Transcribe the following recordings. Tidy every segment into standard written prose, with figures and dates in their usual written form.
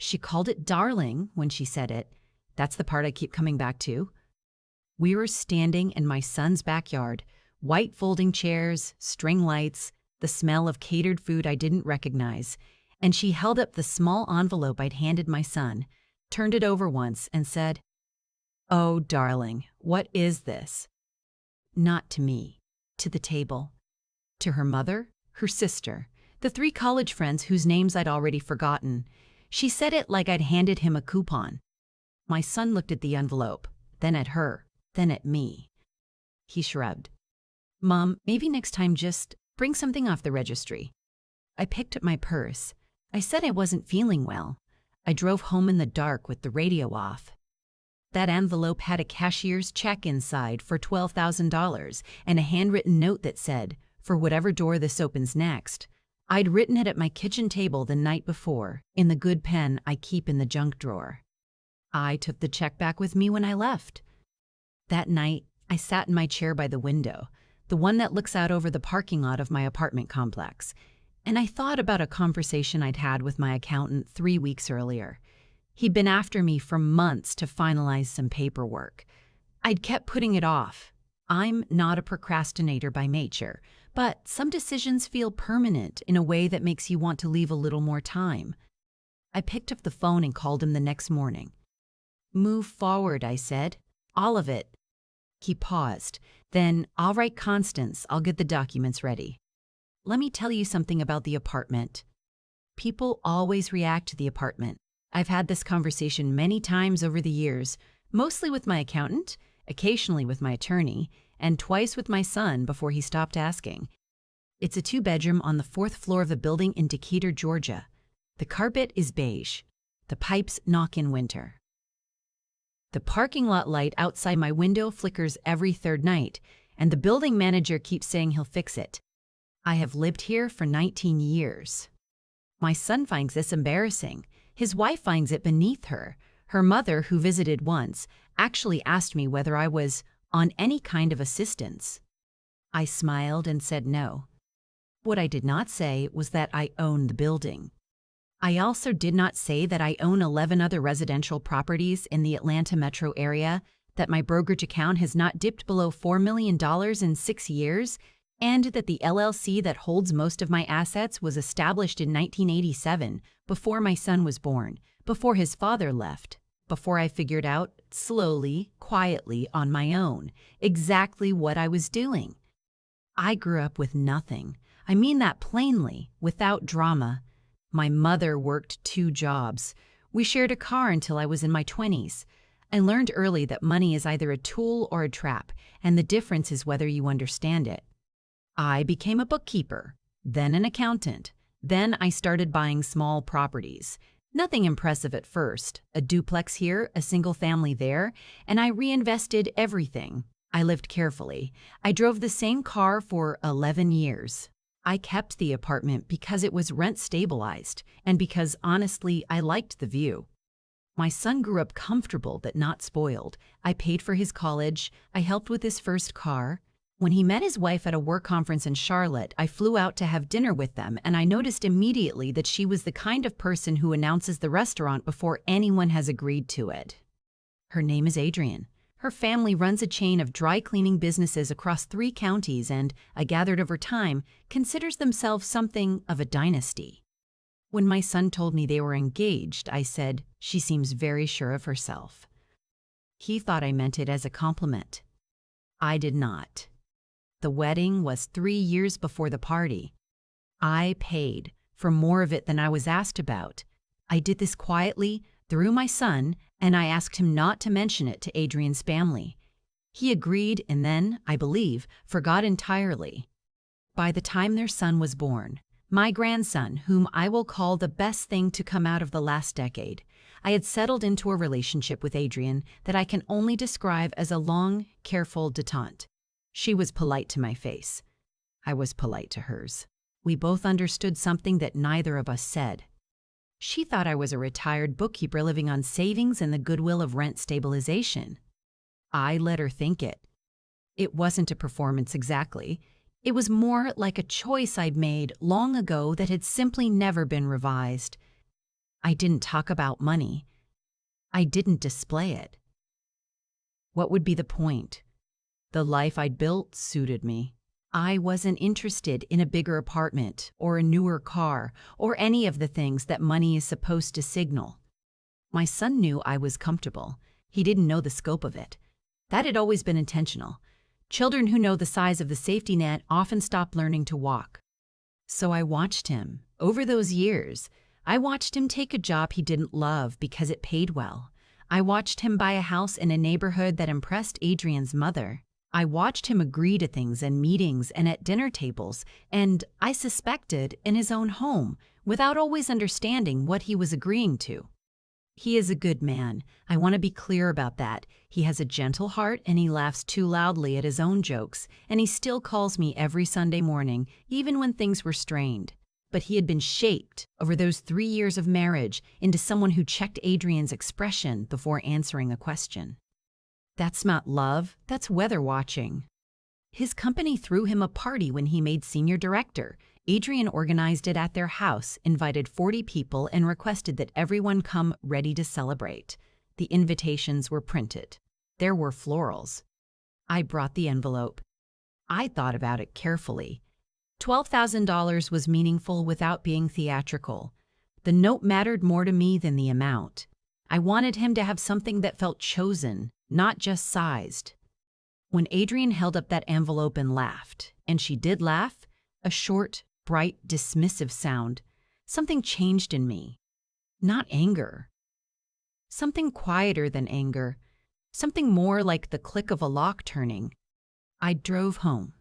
She called it darling when she said it. That's the part I keep coming back to. We were standing in my son's backyard, white folding chairs, string lights, the smell of catered food I didn't recognize, and she held up the small envelope I'd handed my son, turned it over once, and said, "Oh, darling, what is this?" Not to me, to the table. To her mother, her sister, the 3 college friends whose names I'd already forgotten. She said it like I'd handed him a coupon. My son looked at the envelope, then at her, then at me. He shrugged. "Mom, maybe next time just bring something off the registry." I picked up my purse. I said I wasn't feeling well. I drove home in the dark with the radio off. That envelope had a cashier's check inside for $12,000 and a handwritten note that said, "For whatever door this opens next." I'd written it at my kitchen table the night before, in the good pen I keep in the junk drawer. I took the check back with me when I left. That night, I sat in my chair by the window, the one that looks out over the parking lot of my apartment complex, and I thought about a conversation I'd had with my accountant 3 weeks earlier. He'd been after me for months to finalize some paperwork. I'd kept putting it off. I'm not a procrastinator by nature, but some decisions feel permanent in a way that makes you want to leave a little more time. I picked up the phone and called him the next morning. "Move forward," I said. "All of it." He paused. "Then I'll write Constance. I'll get the documents ready. Let me tell you something about the apartment." People always react to the apartment. I've had this conversation many times over the years, mostly with my accountant, occasionally with my attorney, and twice with my son before he stopped asking. It's a 2-bedroom on the 4th floor of a building in Decatur, Georgia. The carpet is beige. The pipes knock in winter. The parking lot light outside my window flickers every 3rd night, and the building manager keeps saying he'll fix it. I have lived here for 19 years. My son finds this embarrassing. His wife finds it beneath her. Her mother, who visited once, actually asked me whether I was on any kind of assistance. I smiled and said no. What I did not say was that I own the building. I also did not say that I own 11 other residential properties in the Atlanta metro area, that my brokerage account has not dipped below $4 million in 6 years, and that the LLC that holds most of my assets was established in 1987, before my son was born, before his father left, before I figured out, slowly, quietly, on my own, exactly what I was doing. I grew up with nothing. I mean that plainly, without drama. My mother worked 2 jobs. We shared a car until I was in my 20s. I learned early that money is either a tool or a trap, and the difference is whether you understand it. I became a bookkeeper, then an accountant. Then I started buying small properties. Nothing impressive at first, a duplex here, a single family there, and I reinvested everything. I lived carefully. I drove the same car for 11 years. I kept the apartment because it was rent stabilized and because, honestly, I liked the view. My son grew up comfortable but not spoiled. I paid for his college. I helped with his first car. When he met his wife at a work conference in Charlotte, I flew out to have dinner with them, and I noticed immediately that she was the kind of person who announces the restaurant before anyone has agreed to it. Her name is Adrienne. Her family runs a chain of dry cleaning businesses across 3 counties and, I gathered over time, considers themselves something of a dynasty. When my son told me they were engaged, I said, "She seems very sure of herself." He thought I meant it as a compliment. I did not. The wedding was 3 years before the party. I paid for more of it than I was asked about. I did this quietly, through my son, and I asked him not to mention it to Adrienne's family. He agreed and then, I believe, forgot entirely. By the time their son was born, my grandson, whom I will call the best thing to come out of the last decade, I had settled into a relationship with Adrienne that I can only describe as a long, careful detente. She was polite to my face. I was polite to hers. We both understood something that neither of us said. She thought I was a retired bookkeeper living on savings and the goodwill of rent stabilization. I let her think it. It wasn't a performance exactly. It was more like a choice I'd made long ago that had simply never been revised. I didn't talk about money. I didn't display it. What would be the point? The life I'd built suited me. I wasn't interested in a bigger apartment or a newer car or any of the things that money is supposed to signal. My son knew I was comfortable. He didn't know the scope of it. That had always been intentional. Children who know the size of the safety net often stop learning to walk. So I watched him. Over those years, I watched him take a job he didn't love because it paid well. I watched him buy a house in a neighborhood that impressed Adrian's mother. I watched him agree to things in meetings and at dinner tables, and I suspected in his own home, without always understanding what he was agreeing to. He is a good man. I want to be clear about that. He has a gentle heart and he laughs too loudly at his own jokes, and he still calls me every Sunday morning, even when things were strained. But he had been shaped over those 3 years of marriage into someone who checked Adrian's expression before answering a question. That's not love, that's weather watching. His company threw him a party when he made senior director. Adrian organized it at their house, invited 40 people, and requested that everyone come ready to celebrate. The invitations were printed. There were florals. I brought the envelope. I thought about it carefully. $12,000 was meaningful without being theatrical. The note mattered more to me than the amount. I wanted him to have something that felt chosen, not just sized. When Adrian held up that envelope and laughed, and she did laugh, a short, bright, dismissive sound, something changed in me. Not anger. Something quieter than anger. Something more like the click of a lock turning. I drove home.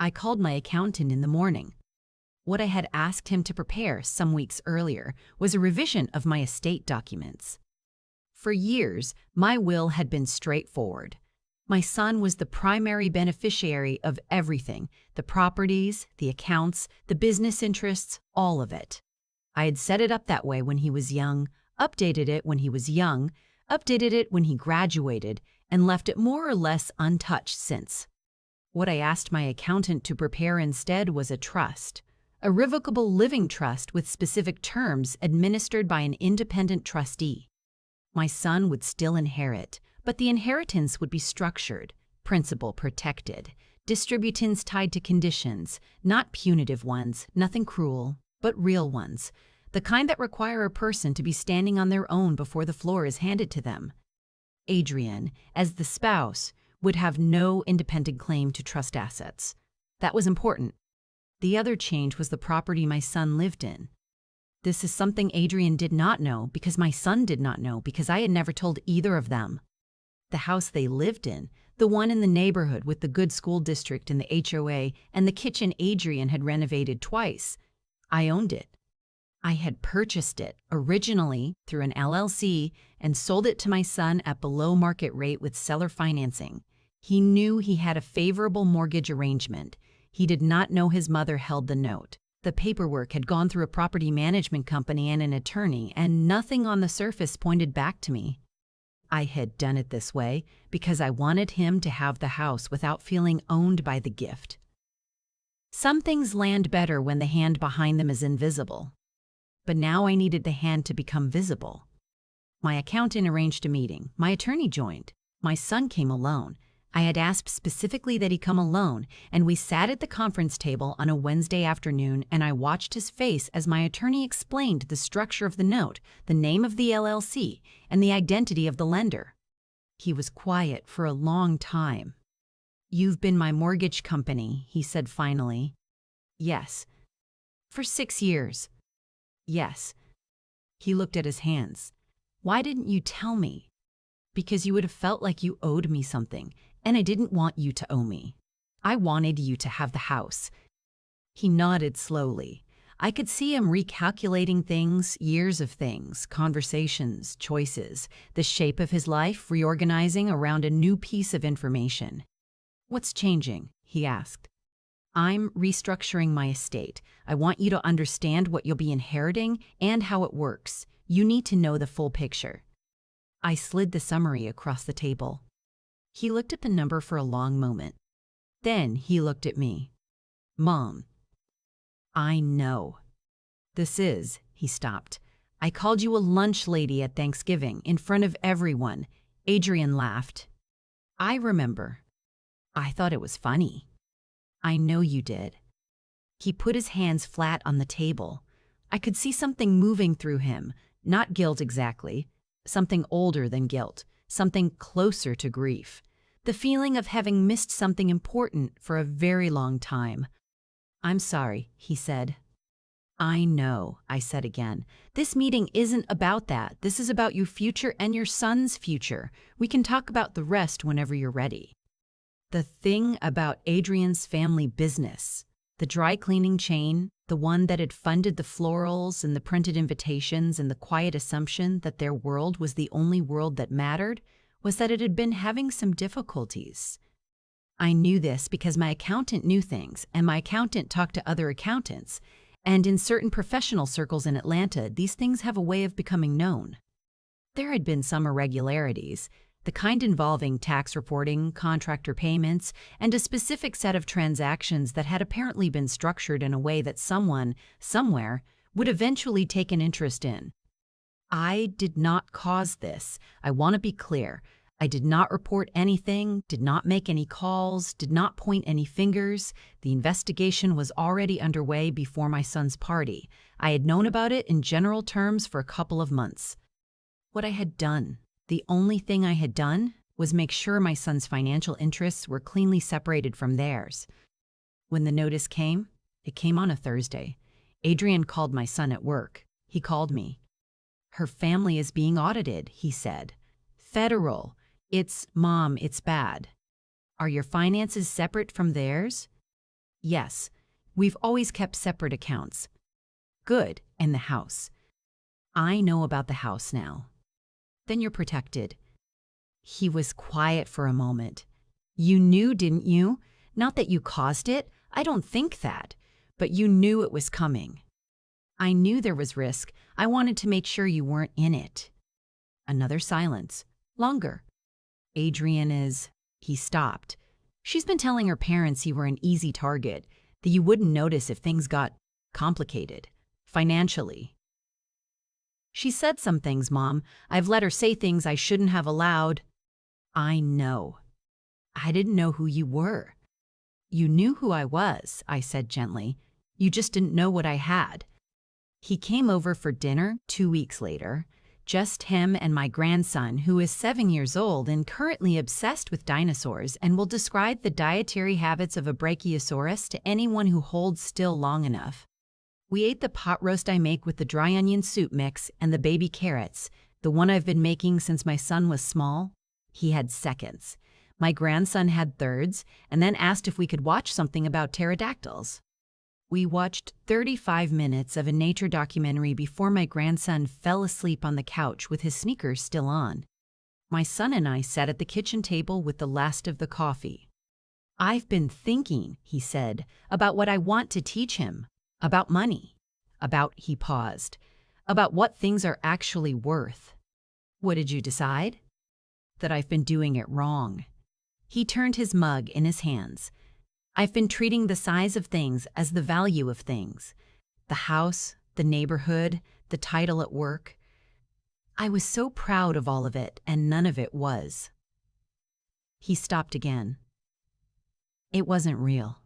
I called my accountant in the morning. What I had asked him to prepare some weeks earlier was a revision of my estate documents. For years, my will had been straightforward. My son was the primary beneficiary of everything, the properties, the accounts, the business interests, all of it. I had set it up that way when he was young, updated it when he was young, updated it when he graduated, and left it more or less untouched since. What I asked my accountant to prepare instead was a trust, a revocable living trust with specific terms administered by an independent trustee. My son would still inherit, but the inheritance would be structured, principal protected, distributants tied to conditions, not punitive ones, nothing cruel, but real ones, the kind that require a person to be standing on their own before the floor is handed to them. Adrian, as the spouse, would have no independent claim to trust assets. That was important. The other change was the property my son lived in. This is something Adrian did not know because my son did not know because I had never told either of them. The house they lived in, the one in the neighborhood with the good school district and the HOA and the kitchen Adrian had renovated twice, I owned it. I had purchased it originally through an LLC and sold it to my son at below market rate with seller financing. He knew he had a favorable mortgage arrangement. He did not know his mother held the note. The paperwork had gone through a property management company and an attorney, and nothing on the surface pointed back to me. I had done it this way because I wanted him to have the house without feeling owned by the gift. Some things land better when the hand behind them is invisible. But now I needed the hand to become visible. My accountant arranged a meeting. My attorney joined. My son came alone. I had asked specifically that he come alone, and we sat at the conference table on a Wednesday afternoon, and I watched his face as my attorney explained the structure of the note, the name of the LLC, and the identity of the lender. He was quiet for a long time. "You've been my mortgage company," he said finally. "Yes." "For 6 years." "Yes." He looked at his hands. "Why didn't you tell me?" "Because you would have felt like you owed me something, and I didn't want you to owe me. I wanted you to have the house." He nodded slowly. I could see him recalculating things, years of things, conversations, choices, the shape of his life reorganizing around a new piece of information. "What's changing?" he asked. "I'm restructuring my estate. I want you to understand what you'll be inheriting and how it works. You need to know the full picture." I slid the summary across the table. He looked at the number for a long moment. Then he looked at me. "Mom, I know." He stopped. I called you a lunch lady at Thanksgiving in front of everyone. Adrian laughed. I remember. I thought it was funny. I know you did. He put his hands flat on the table. I could see something moving through him, not guilt exactly, something older than guilt, something closer to grief. The feeling of having missed something important for a very long time. I'm sorry, he said. I know, I said again. This meeting isn't about that. This is about your future and your son's future. We can talk about the rest whenever you're ready. The thing about Adrian's family business, the dry cleaning chain, the one that had funded the florals and the printed invitations and the quiet assumption that their world was the only world that mattered, was that it had been having some difficulties. I knew this because my accountant knew things, and my accountant talked to other accountants, and in certain professional circles in Atlanta, these things have a way of becoming known. There had been some irregularities, the kind involving tax reporting, contractor payments, and a specific set of transactions that had apparently been structured in a way that someone, somewhere, would eventually take an interest in. I did not cause this. I want to be clear. I did not report anything, did not make any calls, did not point any fingers. The investigation was already underway before my son's party. I had known about it in general terms for a couple of months. What I had done, the only thing I had done, was make sure my son's financial interests were cleanly separated from theirs. When the notice came, it came on a Thursday. Adrian called my son at work. He called me. Her family is being audited, he said. Federal. Mom, it's bad. Are your finances separate from theirs? Yes. We've always kept separate accounts. Good. And the house. I know about the house now. Then you're protected. He was quiet for a moment. You knew, didn't you? Not that you caused it. I don't think that. But you knew it was coming. I knew there was risk. I wanted to make sure you weren't in it. Another silence. Longer. Adrian is... He stopped. She's been telling her parents you were an easy target, that you wouldn't notice if things got complicated, financially. She said some things, Mom. I've let her say things I shouldn't have allowed. I know. I didn't know who you were. You knew who I was, I said gently. You just didn't know what I had. He came over for dinner 2 weeks later. Just him and my grandson, who is 7 years old and currently obsessed with dinosaurs and will describe the dietary habits of a brachiosaurus to anyone who holds still long enough. We ate the pot roast I make with the dry onion soup mix and the baby carrots, the one I've been making since my son was small. He had seconds. My grandson had thirds, and then asked if we could watch something about pterodactyls. We watched 35 minutes of a nature documentary before my grandson fell asleep on the couch with his sneakers still on. My son and I sat at the kitchen table with the last of the coffee. I've been thinking, he said, about what I want to teach him, about money, he paused, about what things are actually worth. What did you decide? That I've been doing it wrong. He turned his mug in his hands. I've been treating the size of things as the value of things. The house, the neighborhood, the title at work. I was so proud of all of it, and none of it was. He stopped again. It wasn't real.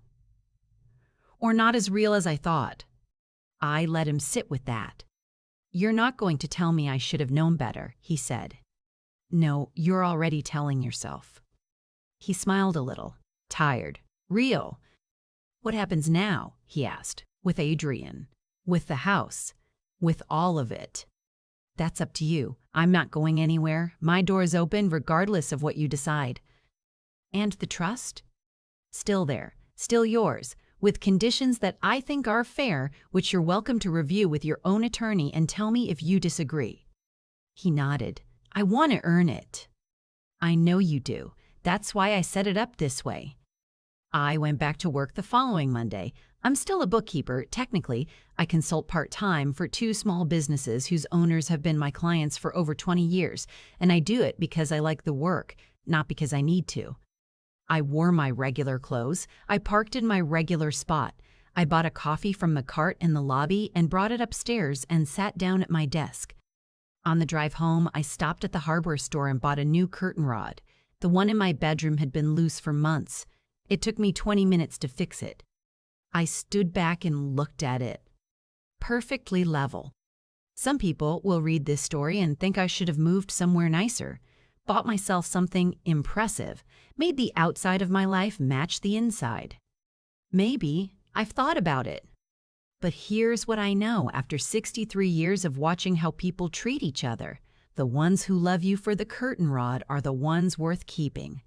Or not as real as I thought. I let him sit with that. You're not going to tell me I should have known better, he said. No, you're already telling yourself. He smiled a little, tired. Real. What happens now, he asked, with Adrian, with the house, with all of it? That's up to you. I'm not going anywhere. My door's open regardless of what you decide. And the trust? Still there, still yours, with conditions that I think are fair, which you're welcome to review with your own attorney and tell me if you disagree. He nodded. I want to earn it. I know you do. That's why I set it up this way. I went back to work the following Monday. I'm still a bookkeeper, technically. I consult part-time for 2 small businesses whose owners have been my clients for over 20 years, and I do it because I like the work, not because I need to. I wore my regular clothes. I parked in my regular spot. I bought a coffee from the cart in the lobby and brought it upstairs and sat down at my desk. On the drive home, I stopped at the hardware store and bought a new curtain rod. The one in my bedroom had been loose for months. It took me 20 minutes to fix it. I stood back and looked at it. Perfectly level. Some people will read this story and think I should have moved somewhere nicer, bought myself something impressive, made the outside of my life match the inside. Maybe I've thought about it. But here's what I know after 63 years of watching how people treat each other. The ones who love you for the curtain rod are the ones worth keeping.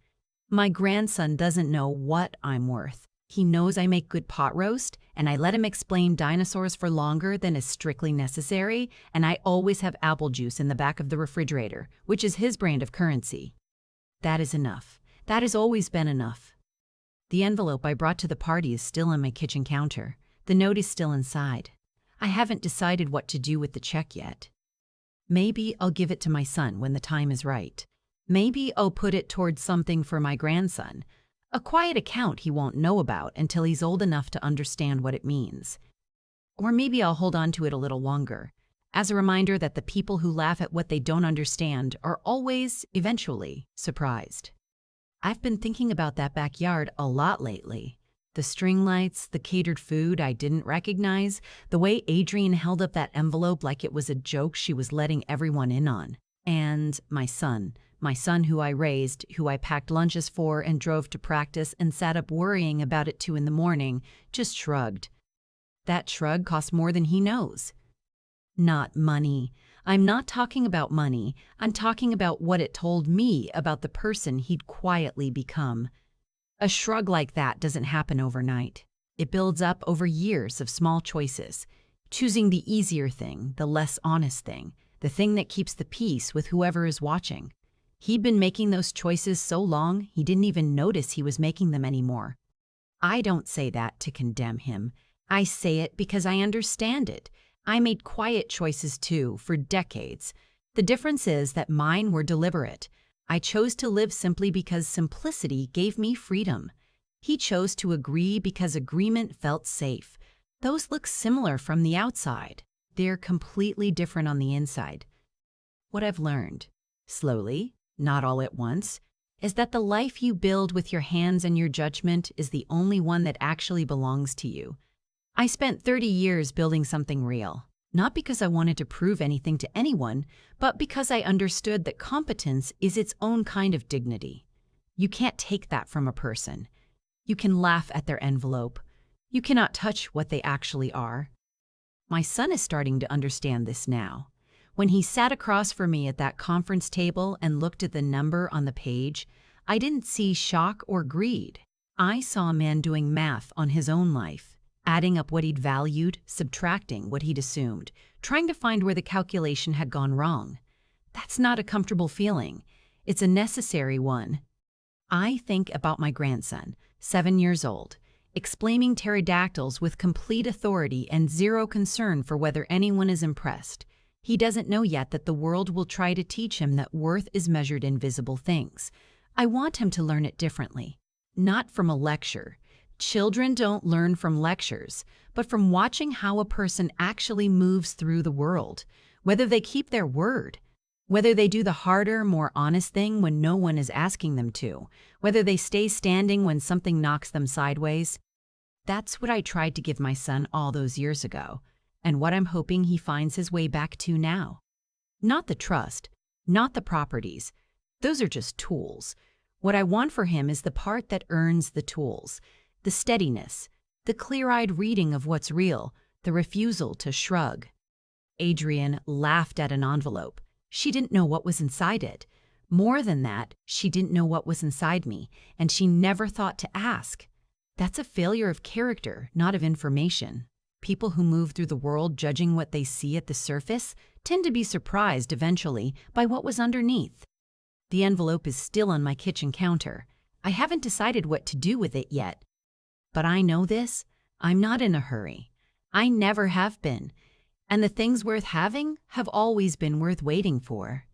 My grandson doesn't know what I'm worth. He knows I make good pot roast, and I let him explain dinosaurs for longer than is strictly necessary, and I always have apple juice in the back of the refrigerator, which is his brand of currency. That is enough. That has always been enough. The envelope I brought to the party is still on my kitchen counter. The note is still inside. I haven't decided what to do with the check yet. Maybe I'll give it to my son when the time is right. Maybe I'll put it towards something for my grandson. A quiet account he won't know about until he's old enough to understand what it means. Or maybe I'll hold on to it a little longer, as a reminder that the people who laugh at what they don't understand are always, eventually, surprised. I've been thinking about that backyard a lot lately. The string lights, the catered food I didn't recognize, the way Adrienne held up that envelope like it was a joke she was letting everyone in on. And my son who I raised, who I packed lunches for and drove to practice and sat up worrying about at 2 a.m, just shrugged. That shrug cost more than he knows. Not money. I'm not talking about money. I'm talking about what it told me about the person he'd quietly become. A shrug like that doesn't happen overnight. It builds up over years of small choices, choosing the easier thing, the less honest thing, the thing that keeps the peace with whoever is watching. He'd been making those choices so long, he didn't even notice he was making them anymore. I don't say that to condemn him. I say it because I understand it. I made quiet choices too, for decades. The difference is that mine were deliberate. I chose to live simply because simplicity gave me freedom. He chose to agree because agreement felt safe. Those look similar from the outside. They're completely different on the inside. What I've learned, slowly, not all at once, is that the life you build with your hands and your judgment is the only one that actually belongs to you. I spent 30 years building something real, not because I wanted to prove anything to anyone, but because I understood that competence is its own kind of dignity. You can't take that from a person. You can laugh at their envelope. You cannot touch what they actually are. My son is starting to understand this now. When he sat across from me at that conference table and looked at the number on the page, I didn't see shock or greed. I saw a man doing math on his own life, adding up what he'd valued, subtracting what he'd assumed, trying to find where the calculation had gone wrong. That's not a comfortable feeling. It's a necessary one. I think about my grandson, 7 years old, explaining pterodactyls with complete authority and zero concern for whether anyone is impressed. He doesn't know yet that the world will try to teach him that worth is measured in visible things. I want him to learn it differently, not from a lecture. Children don't learn from lectures, but from watching how a person actually moves through the world, whether they keep their word, whether they do the harder, more honest thing when no one is asking them to, whether they stay standing when something knocks them sideways. That's what I tried to give my son all those years ago, and what I'm hoping he finds his way back to now. Not the trust, not the properties. Those are just tools. What I want for him is the part that earns the tools, the steadiness, the clear-eyed reading of what's real, the refusal to shrug. Adrienne laughed at an envelope. She didn't know what was inside it. More than that, she didn't know what was inside me, and she never thought to ask. That's a failure of character, not of information. People who move through the world judging what they see at the surface tend to be surprised eventually by what was underneath. The envelope is still on my kitchen counter. I haven't decided what to do with it yet. But I know this, I'm not in a hurry. I never have been. And the things worth having have always been worth waiting for.